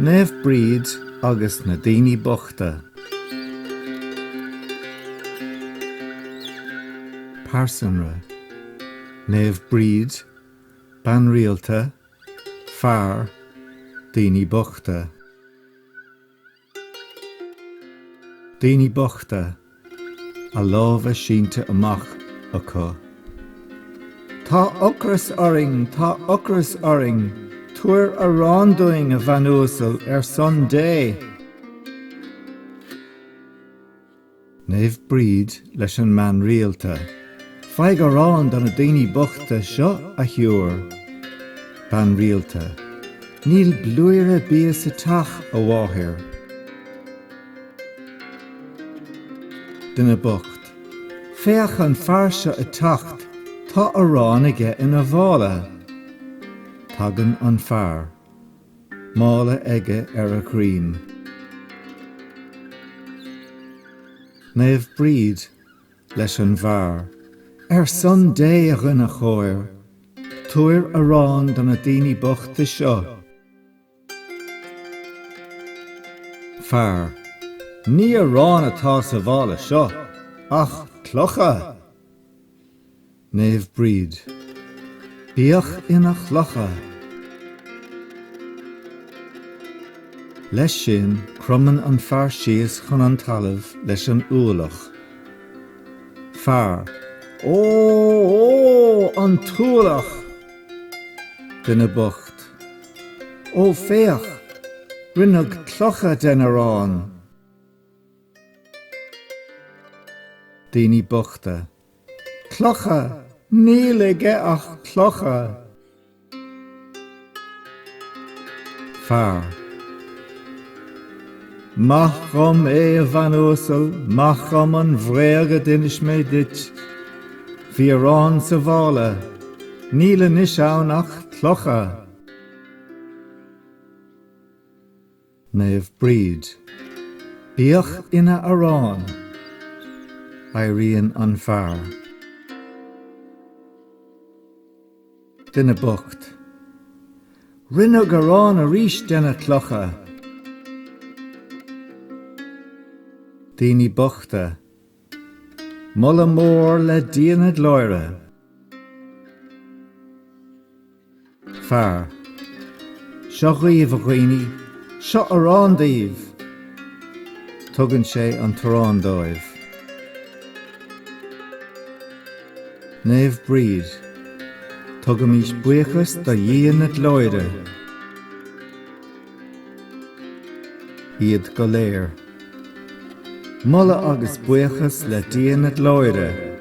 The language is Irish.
Naomh Bríd agus na Daoine Bochta. Parsanra. Naomh Bríd, ban rialta, fear, Daoine Bochta. Daoine Bochta, a lábha sínte amach acu. Tá ocras oring, tuair a rándoing a bhanúsal son dé. Naomh Bríd leis an man rialta. Feig a rán don a Daoine Bochta seo a thiúr. Ban rialta. Níl blúire bia sa tach a bháthir. Duna bocht. Féach an fairse a tacht, tá a rán aige ina bhála. Tagan an fear. Mála aige ar a chrím. Naomh Bríd leis an bhar. Son dé a rinne chóir. Tuair a rán don a Daoine Bochta seo. Fear. Ní a rán atá sa bhála seo, ach clocha. Naomh Bríd. Bíoch ina chlocha. Leis sin crumann an fear síos chun an talamh leis an úlach. Fear. Ó, an túlach. Duna bocht. Ó féach, rinneag clocha den a rán. Daoine Bochta. Clocha, níl aige ach clocha. Fear. Machram a bhanúsal, machram an bhréige dinis mé dit. Bhí a rán sa bhála, níl anis ann ach clocha. Naomh Bríd. Bíoch ina a rán. Éiríonn an fear. Duna bocht. Rinneag a rán a rís dena clocha. Daoine Bochta. Mulla mór le díanad loire. Fear. Seo riamh a ghaoine, seo a rán daobh. Tugann sé an tarrán dóibh. Naomh Bríd. Tugann mís buíochas do díanad loire. Iad go léir. Mulla agus buíochas le díanad loire.